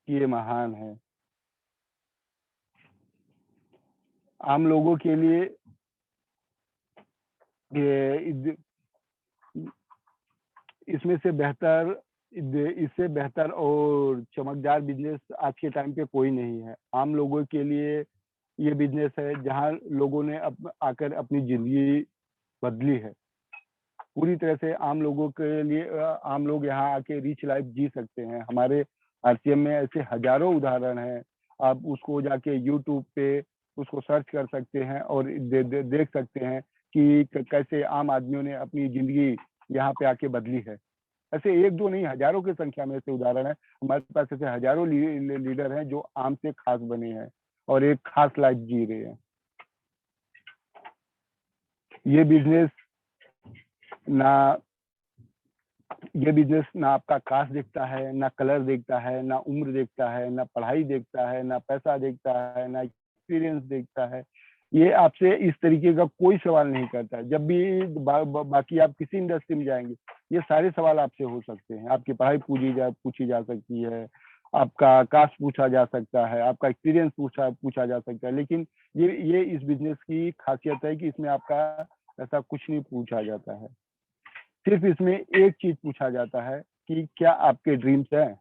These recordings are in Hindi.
कि ये महान है। आम लोगों के लिए ये इससे बेहतर और चमकदार बिजनेस आज के टाइम पे कोई नहीं है। आम लोगों के लिए ये बिजनेस है जहां लोगों ने आकर अपनी जिंदगी बदली है पूरी तरह से। आम लोगों के लिए आम लोग यहाँ आके रिच लाइफ जी सकते हैं। हमारे आरसीएम में ऐसे हजारों उदाहरण हैं। आप उसको जाके यूट्यूब पे उसको सर्च कर सकते हैं और देख सकते हैं कि कैसे आम आदमियों ने अपनी जिंदगी यहाँ पे आके बदली है। ऐसे एक दो नहीं, हजारों की संख्या में ऐसे उदाहरण है। हमारे पास ऐसे हजारों लीडर हैं जो आम से खास बने हैं और एक खास लाइफ जी रहे हैं। ये बिजनेस ना आपका कास्ट देखता है, ना कलर देखता है, ना उम्र देखता है, ना पढ़ाई देखता है, ना पैसा देखता है, ना एक्सपीरियंस देखता है। ये आपसे इस तरीके का कोई सवाल नहीं करता है। जब भी बाकी आप किसी इंडस्ट्री में जाएंगे ये सारे सवाल आपसे हो सकते हैं। आपकी पढ़ाई पूछी जा सकती है, आपका कास्ट पूछा जा सकता है, आपका एक्सपीरियंस पूछा जा सकता है। लेकिन ये इस बिजनेस की खासियत है कि इसमें आपका ऐसा कुछ नहीं पूछा जाता है। सिर्फ इसमें एक चीज पूछा जाता है कि क्या आपके ड्रीम्स हैं,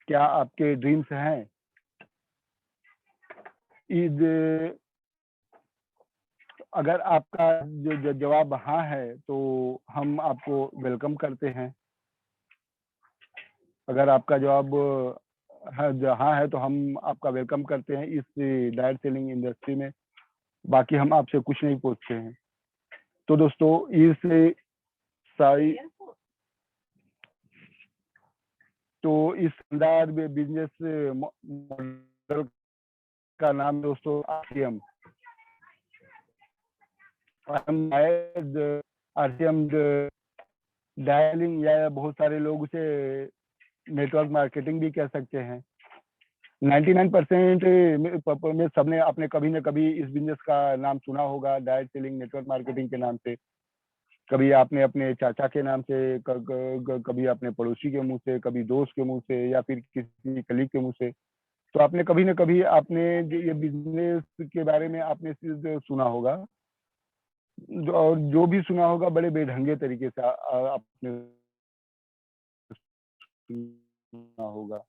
क्या आपके ड्रीम्स हैं। अगर आपका जो जवाब हाँ है तो हम आपको वेलकम करते हैं। अगर आपका जवाब हाँ है तो हम आपका वेलकम करते हैं इस डायरेक्ट सेलिंग इंडस्ट्री में। बाकी हम आपसे कुछ नहीं पूछते हैं। तो दोस्तों इस सारी शानदार बिजनेस मॉडल का नाम दोस्तों आरसीएम डायलिंग या बहुत सारे लोग उसे नेटवर्क मार्केटिंग भी कह सकते हैं। 99% में सबने आपने कभी न कभी इस बिजनेस का नाम सुना होगा, डायरेक्ट सेलिंग नेटवर्क मार्केटिंग के नाम से। कभी आपने अपने चाचा के नाम से, कभी अपने पड़ोसी के मुंह से, कभी दोस्त के मुंह से, या फिर किसी कलीग के मुंह से। तो आपने कभी न कभी आपने ये बिजनेस के बारे में आपने सुना होगा, और जो भी सुना होगा बड़े बेढंगे तरीके से आपने सुना होगा।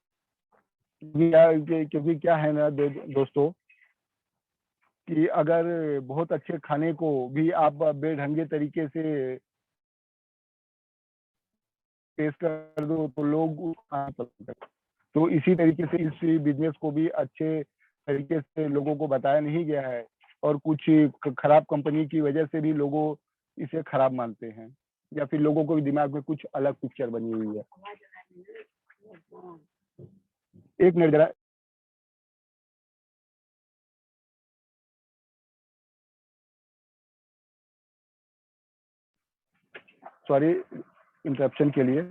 क्योंकि क्या है ना दोस्तों कि अगर बहुत अच्छे खाने को भी आप बेढंगे तरीके से पेश कर दो तो लोग पसंद करते। तो इसी तरीके से इस बिजनेस को भी अच्छे तरीके से लोगों को बताया नहीं गया है, और कुछ खराब कंपनी की वजह से भी लोगों इसे खराब मानते हैं, या फिर लोगों को भी दिमाग में कुछ अलग पिक्चर बनी हुई है। एक मिनट जरा, सॉरी इंटरप्शन के लिए।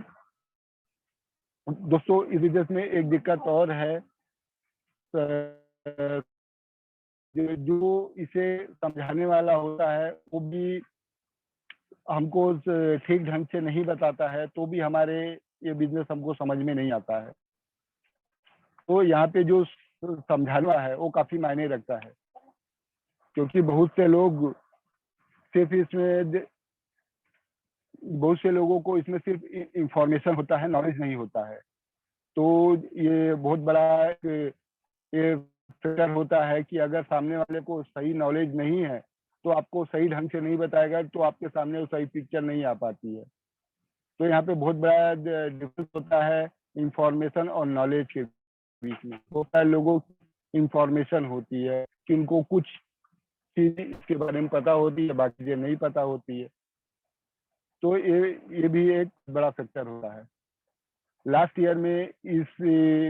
दोस्तों इस बिजनेस में एक दिक्कत और है, जो इसे समझाने वाला होता है वो भी हमको ठीक ढंग से नहीं बताता है, तो भी हमारे ये बिजनेस हमको समझ में नहीं आता है। तो यहाँ पे जो समझाने वाला है वो काफी मायने रखता है, क्योंकि बहुत से लोगों को इसमें सिर्फ इंफॉर्मेशन होता है, नॉलेज नहीं होता है। तो ये बहुत बड़ा ये फैक्टर होता है कि अगर सामने वाले को सही नॉलेज नहीं है तो आपको सही ढंग से नहीं बताएगा, तो आपके सामने वो सही पिक्चर नहीं आ पाती है। तो यहाँ पे बहुत बड़ा डिफरेंस होता है इंफॉर्मेशन और नॉलेज के बीच में। बहुत सारे लोगों की इंफॉर्मेशन होती है कि उनको कुछ चीज इसके बारे में पता होती है, बाकी चीजें नहीं पता होती है। तो ये भी एक बड़ा फैक्टर होता है। लास्ट ईयर में इस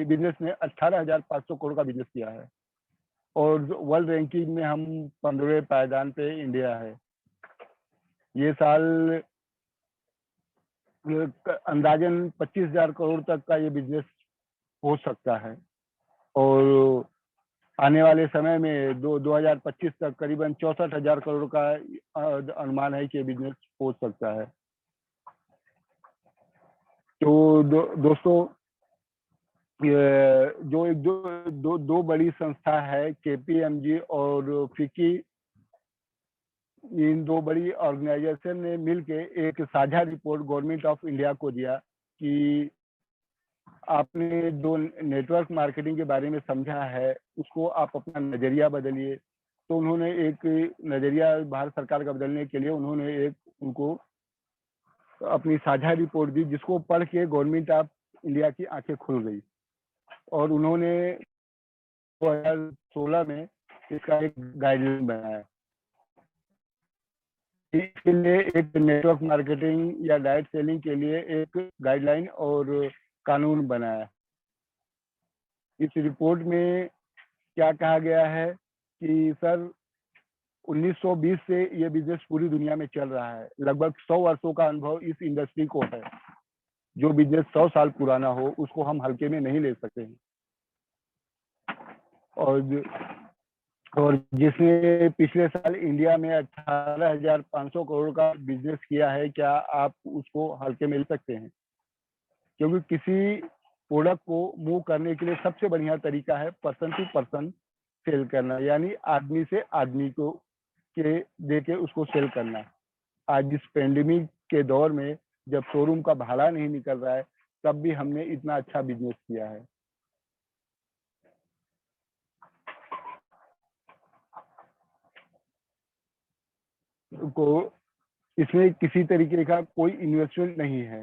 बिजनेस ने 18,500 करोड़ का बिजनेस किया है, और वर्ल्ड रैंकिंग में हम 15वें पायदान पे इंडिया है। ये साल अंदाजन 25,000 करोड़ तक का ये बिजनेस हो सकता है, और आने वाले समय में 2025 तक करीबन 64,000 करोड़ का अनुमान है कि ये बिजनेस हो सकता है। तो दोस्तों जो एक दो बड़ी संस्था है, केपीएमजी और फिकी, इन दो बड़ी ऑर्गेनाइजेशन ने मिलके एक साझा रिपोर्ट गवर्नमेंट ऑफ इंडिया को दिया कि आपने जो नेटवर्क मार्केटिंग के बारे में समझा है उसको आप अपना नजरिया बदलिए। तो उन्होंने एक नजरिया भारत सरकार का बदलने के लिए उन्होंने एक उनको अपनी साझा रिपोर्ट दी, जिसको पढ़ के गवर्नमेंट ऑफ इंडिया की आंखें खुल गई और उन्होंने 2016 में इसका एक गाइडलाइन बनाया। इसके लिए एक नेटवर्क मार्केटिंग या डायरेक्ट सेलिंग के लिए एक गाइडलाइन और कानून बनाया। इस रिपोर्ट में क्या कहा गया है कि सर 1920 से ये बिजनेस पूरी दुनिया में चल रहा है, लगभग 100 वर्षों का अनुभव इस इंडस्ट्री को है। जो बिजनेस 100 साल पुराना हो उसको हम हल्के में नहीं ले सकते हैं। और जिसने पिछले साल इंडिया में 18,500 करोड़ का बिजनेस किया है, क्या आप उसको हल्के में ले सकते हैं? क्योंकि किसी प्रोडक्ट को मूव करने के लिए सबसे बढ़िया तरीका है पर्सन टू पर्सन सेल करना, यानी आदमी से आदमी को के देके उसको सेल करना। आज इस पेंडेमिक के दौर में जब शोरूम का भाड़ा नहीं निकल रहा है, तब भी हमने इतना अच्छा बिजनेस किया है। को इसमें किसी तरीके का कोई इन्वेस्टमेंट नहीं है।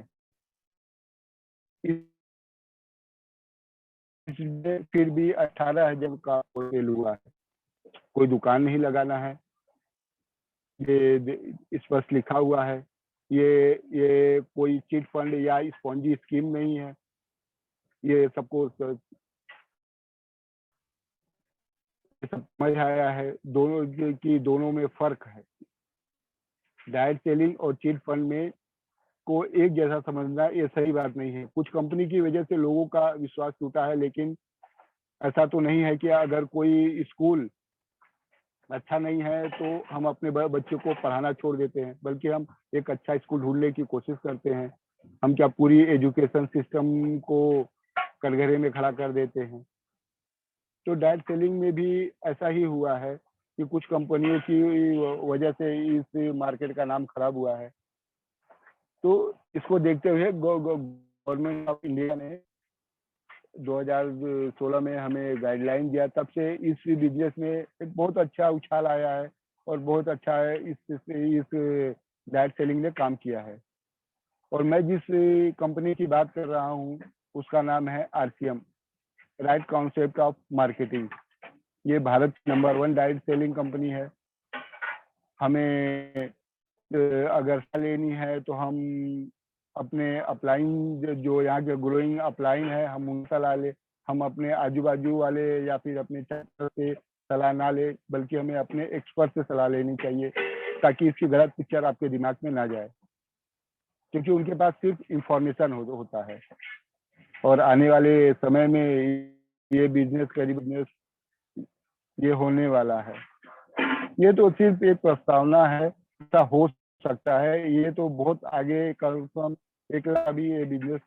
इसमें फिर भी 18,000 का सेल हुआ है। कोई दुकान नहीं लगाना है, ये स्पष्ट लिखा हुआ है। ये कोई चिट फंड या स्पॉन्जी स्कीम नहीं है। ये सबको समझ आया है दोनों की, दोनों में फर्क है। डायरेक्ट सेलिंग और चिट फंड में को एक जैसा समझना ये सही बात नहीं है। कुछ कंपनी की वजह से लोगों का विश्वास टूटा है, लेकिन ऐसा तो नहीं है कि अगर कोई स्कूल अच्छा नहीं है तो हम अपने बच्चे को पढ़ाना छोड़ देते हैं, बल्कि हम एक अच्छा स्कूल ढूंढने की कोशिश करते हैं। हम क्या पूरी एजुकेशन सिस्टम को कटघरे में खड़ा कर देते हैं? तो डायरेक्ट सेलिंग में भी ऐसा ही हुआ है कि कुछ कंपनियों की वजह से इस मार्केट का नाम खराब हुआ है। तो इसको देखते हुए गवर्नमेंट ऑफ इंडिया ने 2016 में हमें गाइडलाइन दिया, तब से इस बिजनेस में एक बहुत अच्छा उछाल आया है और बहुत अच्छा है इस डायरेक्ट सेलिंग ने काम किया है। और मैं जिस कंपनी की बात कर रहा हूँ उसका नाम है RCM, right concept of marketing. ये भारत की नंबर 1 डायरेक्ट सेलिंग कंपनी है। हमें अगर लेनी है तो हम अपने अपलाइन जो यहाँ के ग्रोइंग अपलाइन है हम उनसे सलाह ले। हम अपने आजू बाजू वाले या फिर अपने छात्र से सलाह ना ले, बल्कि हमें अपने एक्सपर्ट से सलाह लेनी चाहिए, ताकि इसकी गलत पिक्चर आपके दिमाग में ना जाए, क्योंकि उनके पास सिर्फ इंफॉर्मेशन होता है। और आने वाले समय में ये बिजनेस करीब बिजनेस ये होने वाला है। ये तो सिर्फ एक प्रस्तावना है, ऐसा हो सकता है। ये तो बहुत आगे कम एक अभी ये बिजनेस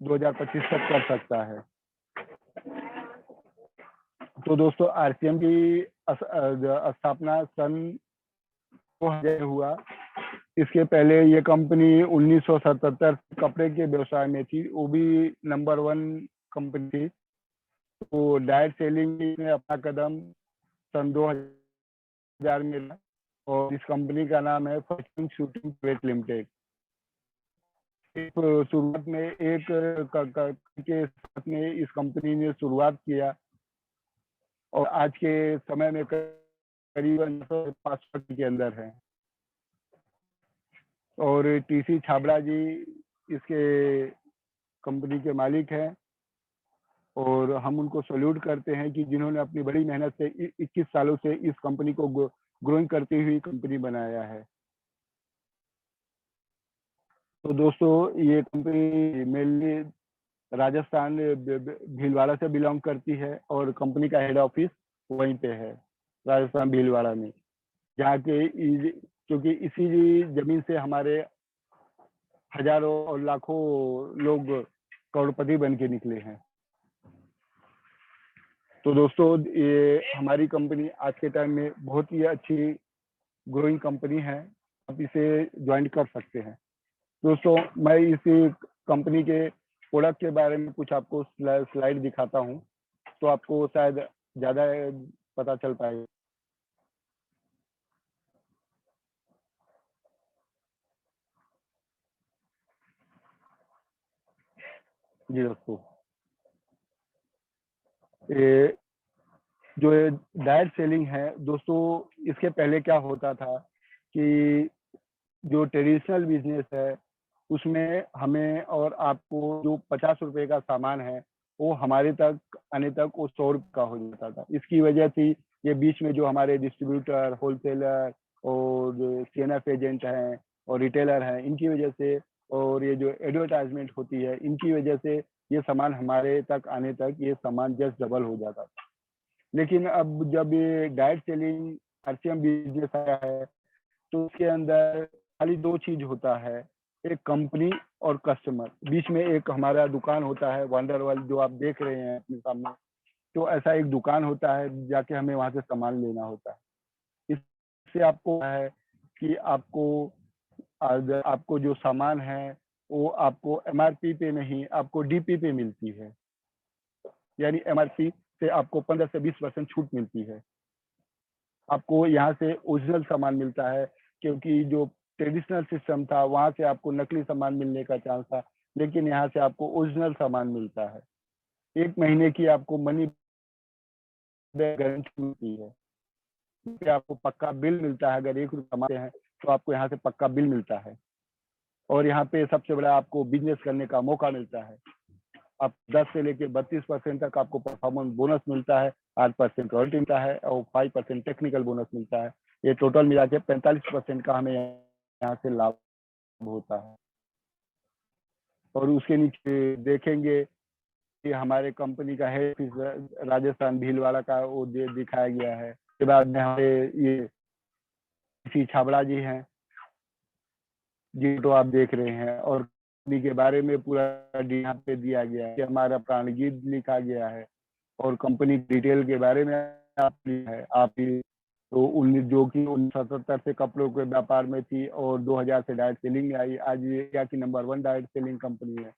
2025 तक कर सकता है। तो दोस्तों RCM की स्थापना सन 2000 हुआ। इसके पहले ये कंपनी 1977 कपड़े के व्यवसाय में थी, वो भी नंबर 1 कंपनी थी। तो डायरेक्ट सेलिंग में अपना कदम सन 2000 में लिया और इस कंपनी का नाम है फॉर्च्यून शूटिंग प्राइवेट लिमिटेड। शुरुआत में एक के साथ में इस कंपनी ने शुरुआत किया और आज के समय में करीबन 500 के अंदर है। और TC छाबड़ा जी इसके कंपनी के मालिक हैं और हम उनको सैल्यूट करते हैं कि जिन्होंने अपनी बड़ी मेहनत से 21 सालों से इस कंपनी को ग्रोइंग करती हुई कंपनी बनाया है। तो दोस्तों ये कंपनी मेनली राजस्थान भीलवाड़ा से बिलोंग करती है और कंपनी का हेड ऑफिस वहीं पे है, राजस्थान भीलवाड़ा में, जहाँ के क्योंकि इसी जमीन से हमारे हजारों और लाखों लोग करोड़पति बन के निकले हैं। तो दोस्तों ये हमारी कंपनी आज के टाइम में बहुत ही अच्छी ग्रोइंग कंपनी है, आप इसे ज्वाइन कर सकते हैं। दोस्तों मैं इस कंपनी के प्रोडक्ट के बारे में कुछ आपको स्लाइड दिखाता हूँ, तो आपको शायद ज़्यादा पता चल पाएगा। जी दोस्तों, ये जो डायरेक्ट सेलिंग है दोस्तों, इसके पहले क्या होता था कि जो ट्रेडिशनल बिजनेस है उसमें हमें और आपको जो 50 रुपए का सामान है वो हमारे तक आने तक वो 100 रुपये का हो जाता था। इसकी वजह से ये बीच में जो हमारे डिस्ट्रीब्यूटर, होलसेलर और सीएनएफ एजेंट हैं और रिटेलर हैं, इनकी वजह से और ये जो एडवर्टाइजमेंट होती है इनकी वजह से ये सामान हमारे तक आने तक ये सामान जस्ट डबल हो जाता था। लेकिन अब जब ये डायरेक्ट सेलिंग आरसीएम बिजनेस आया है तो उसके अंदर खाली दो चीज होता है, एक कंपनी और कस्टमर। बीच में एक हमारा दुकान होता है वंडरवर्ल्ड, जो आप देख रहे हैं अपने सामने। तो ऐसा एक दुकान होता है, जाके हमें वहां से सामान लेना होता है। इससे आपको है कि आपको जो सामान है वो आपको एमआरपी पे नहीं, आपको डीपी पे मिलती है। यानी एमआरपी से आपको 15 से 20% छूट मिलती है। आपको यहाँ से ओरिजिनल सामान मिलता है, क्योंकि जो ट्रेडिशनल सिस्टम था वहां से आपको नकली सामान मिलने का चांस था, लेकिन यहाँ से आपको ओरिजिनल सामान मिलता है। 1 महीने की आपको मनी बैक गारंटी मिलती है, फिर आपको पक्का बिल मिलता है। अगर 1 रुपये कमाते हैं तो आपको यहाँ से पक्का बिल मिलता है। और यहाँ पे सबसे बड़ा आपको बिजनेस करने का मौका मिलता है। आप 10 से लेकर 32% तक आपको परफॉर्मेंस बोनस मिलता है, 8% रॉयल्टी मिलता है और 5% टेक्निकल बोनस मिलता है। ये टोटल मिला के 45% का हमें यहाँ से लाभ होता है। और उसके नीचे देखेंगे कि हमारे कंपनी का हेड ऑफिस राजस्थान भीलवाड़ा का वो दिखाया गया है। उसके बाद में हमारे ये सी छाबड़ा जी हैं, जी तो आप देख रहे हैं। और कंपनी के बारे में पूरा यहाँ पे दिया गया है कि हमारा प्राणगीत लिखा गया है और कंपनी डिटेल के बारे में आप तो 19 जो कि 1977 से कपड़ों के व्यापार में थी और 2000 से डायरेक्ट सेलिंग में आई। आज ये क्या की नंबर 1 डायरेक्ट सेलिंग कंपनी है।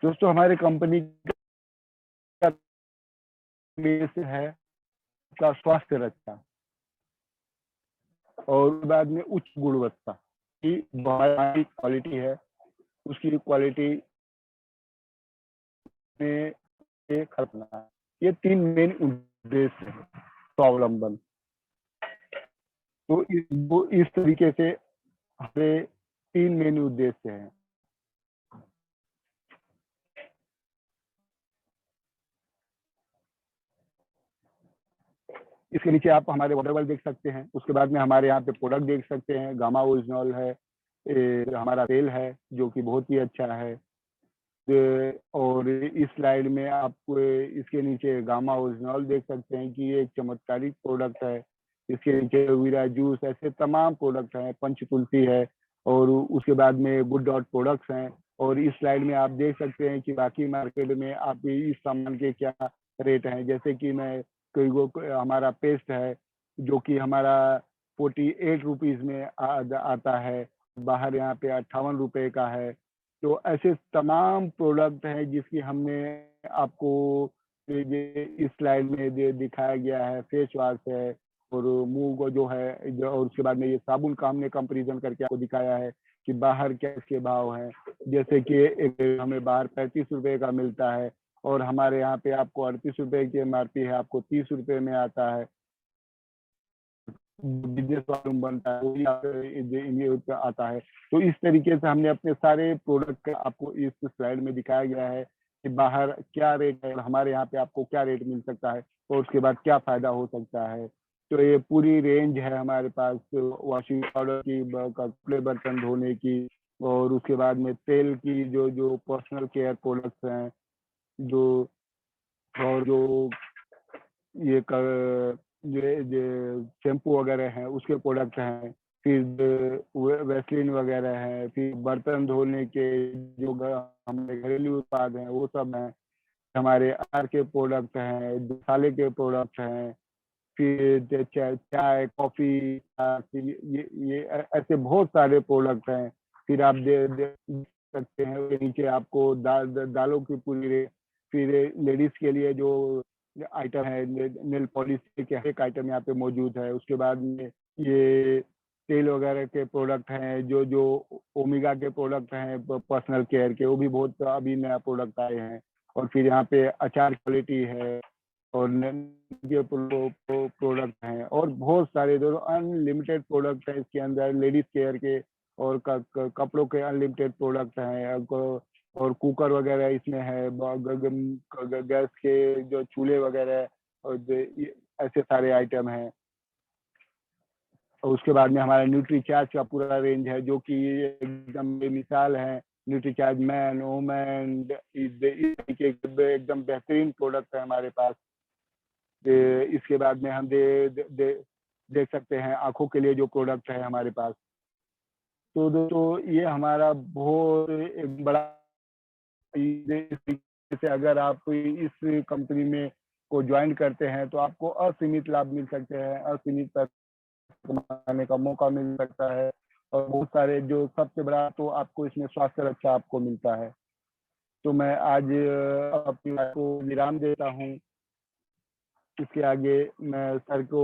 दोस्तों हमारे कंपनी का बेस है का स्वास्थ्य रक्षा और बाद में उच्च गुणवत्ता की हमारी क्वालिटी है, उसकी क्वालिटी में खतना। ये 3 मेन उद्देश्य है स्वावलंबन। तो इस तरीके से हमारे 3 मेन उद्देश्य हैं। इसके नीचे आप हमारे वॉटरवर्ल्ड देख सकते हैं। उसके बाद में हमारे यहाँ पे प्रोडक्ट देख सकते हैं। गामा ओरिजिनल है, हमारा तेल है जो कि बहुत ही अच्छा है। और इस स्लाइड में आपको इसके नीचे गामा ओरिजिनल देख सकते हैं कि ये एक चमत्कारिक प्रोडक्ट है। इसके नीचे वीरा जूस, ऐसे तमाम प्रोडक्ट हैं, पंचतुलसी है और उसके बाद में गुड डॉट प्रोडक्ट्स हैं। और इस स्लाइड में आप देख सकते हैं कि बाकी मार्केट में आप इस सामान के क्या रेट हैं। जैसे कि मैं हमारा पेस्ट है जो कि हमारा 48 रुपीज में आता है, बाहर यहाँ पे 58 रुपए का है। तो ऐसे तमाम प्रोडक्ट हैं जिसकी हमने आपको इस स्लाइड में दिखाया गया है। फेस वॉश है और मुंह को जो है और उसके बाद में ये साबुन का हमने कंपेरिजन करके आपको दिखाया है कि बाहर क्या इसके भाव हैं। जैसे कि एक हमें बाहर 35 रुपए का मिलता है और हमारे यहाँ पे आपको 38 रुपए की एमआरपी है, आपको 30 रुपए में आता है। बिजनेस वॉल्यूम बनता है वो आता है। तो इस तरीके से हमने अपने सारे प्रोडक्ट आपको इस स्लाइड में दिखाया गया है कि बाहर क्या रेट है और हमारे यहाँ पे आपको क्या रेट मिल सकता है और उसके बाद क्या फायदा हो सकता है। तो ये पूरी रेंज है हमारे पास वॉशिंग पाउडर की, कपड़े बर्तन धोने की और उसके बाद में तेल की, जो जो पर्सनल केयर प्रोडक्ट्स हैं, जो और जो ये जो शैम्पू वगैरह हैं उसके प्रोडक्ट हैं, फिर वैसलीन वगैरह है, फिर बर्तन धोने के जो हमारे घरेलू उत्पाद हैं वो सब हैं। हमारे अनार के प्रोडक्ट हैं, मसाले के प्रोडक्ट हैं, फिर चाय कॉफी, फिर ये ऐसे बहुत सारे प्रोडक्ट हैं। फिर आप दे सकते हैं उसके नीचे आपको दालों की पूरी फिर लेडीज के लिए जो आइटम है, नेल पॉलिश के एक आइटम यहाँ पे मौजूद है। उसके बाद में ये तेल वगैरह के प्रोडक्ट हैं, जो जो ओमेगा के प्रोडक्ट हैं पर्सनल केयर के, वो भी बहुत अभी नया प्रोडक्ट आए हैं। और फिर यहाँ पे अचार क्वालिटी है और के प्रोडक्ट हैं और बहुत सारे जो अनलिमिटेड प्रोडक्ट हैं इसके अंदर लेडीज केयर के और कपड़ों के अनलिमिटेड प्रोडक्ट हैं। और कुकर वगैरह इसमें है, गैस के जो चूल्हे वगैरह और ऐसे सारे आइटम हैं। और उसके बाद में हमारा न्यूट्रीचार्ज का पूरा रेंज है, जो कि एकदम बेमिसाल है। न्यूट्रीचार्ज मैन, वोमेन, एकदम बेहतरीन प्रोडक्ट है हमारे पास। इसके बाद में हम देख सकते हैं आंखों के लिए जो प्रोडक्ट है हमारे पास। तो दोस्तों ये हमारा बहुत एक बड़ा, इस तरीके से अगर आप इस कंपनी में को ज्वाइन करते हैं तो आपको असीमित लाभ मिल सकते हैं, असीमित पैसा कमाने का मौका मिल सकता है। और बहुत सारे जो सबसे बड़ा तो आपको इसमें स्वास्थ्य रक्षा आपको मिलता है। तो मैं आज अपनी बात को विराम देता हूँ। इसके आगे मैं सर को